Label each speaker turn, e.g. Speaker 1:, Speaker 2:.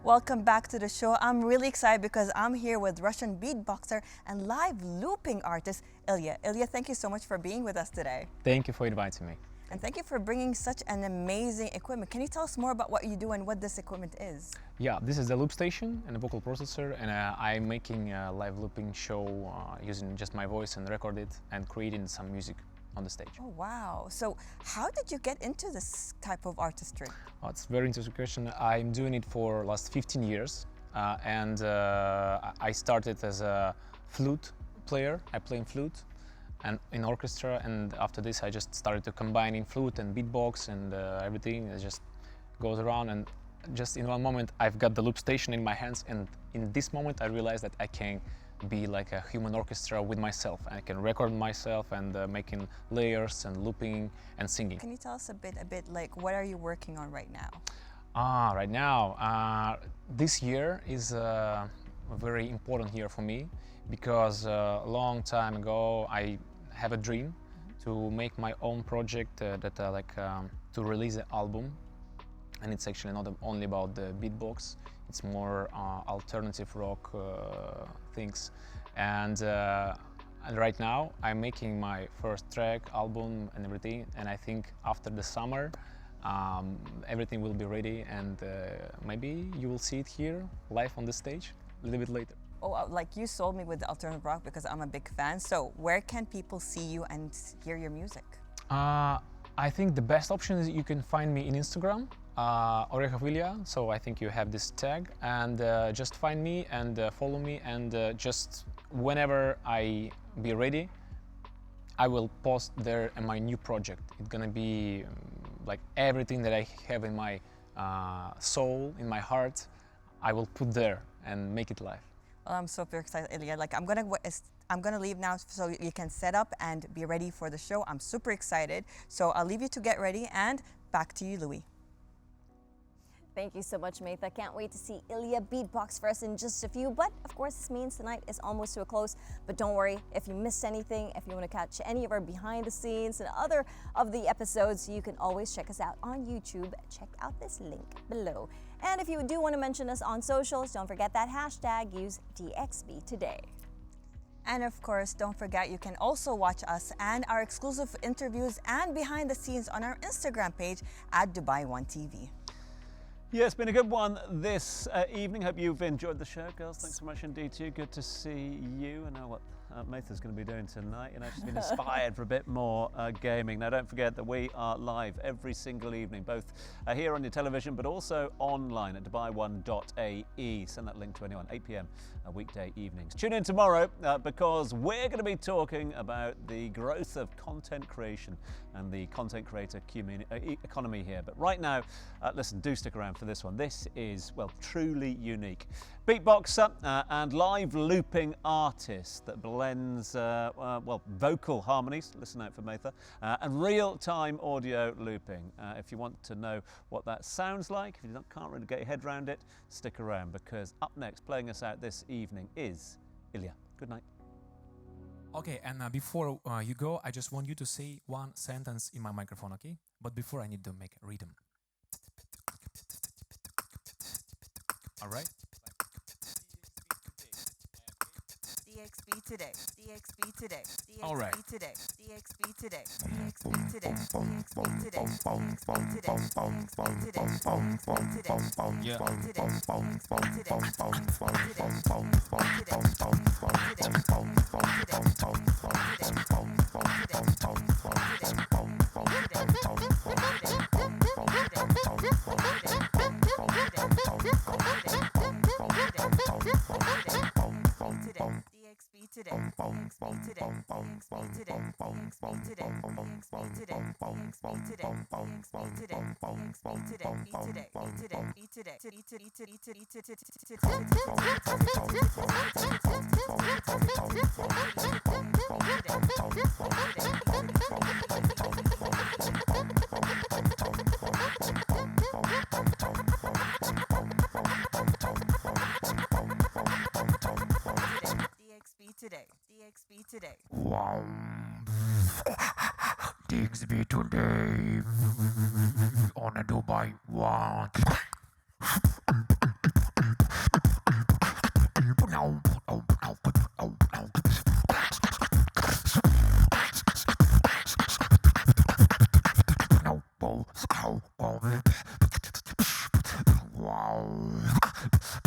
Speaker 1: Welcome back to the show. I'm really excited because I'm here with Russian beatboxer and live looping artist Ilya. Ilya, thank you so much for being with us today.
Speaker 2: Thank you for inviting me.
Speaker 1: And thank you for bringing such an amazing equipment. Can you tell us more about what you do and what this equipment is?
Speaker 2: Yeah, this is the loop station and a vocal processor, and I'm making a live looping show using just my voice and record it and creating some music on the stage.
Speaker 1: Oh, wow. So how did you get into this type of artistry?
Speaker 2: Oh, it's a very interesting question. I'm doing it for last 15 years, and I started as a flute player. I play flute and in orchestra, and after this I just started to combining flute and beatbox and everything. It just goes around, and just in one moment I've got the loop station in my hands, and in this moment I realized that I can be like a human orchestra with myself. I can record myself and making layers and looping and singing.
Speaker 1: Can you tell us a bit like what are you working on right now?
Speaker 2: Right now, this year is a very important year for me because a long time ago I have a dream to make my own project to release an album, and it's actually not only about the beatbox. It's more alternative rock things, and right now I'm making my first track, album and everything, and I think after the summer everything will be ready, and maybe you will see it here live on the stage a little bit later.
Speaker 1: Oh, like you sold me with the alternative rock because I'm a big fan. So where can people see you and hear your music?
Speaker 2: I think the best option is you can find me in Instagram, Ilya. So I think you have this tag, and just find me and follow me, and just whenever I be ready, I will post there in my new project. It's gonna be like everything that I have in my soul, in my heart, I will put there and make it live.
Speaker 1: Well, I'm super excited, Ilya. Like I'm gonna leave now so you can set up and be ready for the show. I'm super excited. So I'll leave you to get ready, and back to you, Louis.
Speaker 3: Thank you so much, Maitha. Can't wait to see Ilya beatbox for us in just a few. But of course, this means tonight is almost to a close. But don't worry, if you missed anything, if you want to catch any of our behind the scenes and other of the episodes, you can always check us out on YouTube. Check out this link below. And if you do want to mention us on socials, don't forget that hashtag, use DXB today.
Speaker 1: And of course, don't forget you can also watch us and our exclusive interviews and behind the scenes on our Instagram page at Dubai One TV.
Speaker 4: Yeah, it's been a good one this evening. Hope you've enjoyed the show, girls. Thanks so much indeed to you. Good to see you. I know what Maitha's going to be doing tonight. You know, she's been inspired for a bit more gaming. Now, don't forget that we are live every single evening, both here on your television, but also online at DubaiOne.ae. Send that link to anyone, 8 p.m. Weekday evenings. Tune in tomorrow because we're going to be talking about the growth of content creation and the content creator economy here. But right now, listen, do stick around for this one. This is, well, truly unique. Beatboxer and live looping artist that blends, well, vocal harmonies, listen out for Maitha, and real-time audio looping. If you want to know what that sounds like, if you can't really get your head around it, stick around, because up next, playing us out this evening, is Ilya. Good night.
Speaker 5: Okay, and before you go, I just want you to say one sentence in my microphone, okay? But before, I need to make a rhythm. All right?
Speaker 1: DXB today. DXB today. DXB
Speaker 5: All right.
Speaker 1: today. DXB today. DXB today. DXB today. DXB today.
Speaker 5: Yeah.
Speaker 1: DXB today.
Speaker 6: Wow. DXB today on a Dubai One. wow.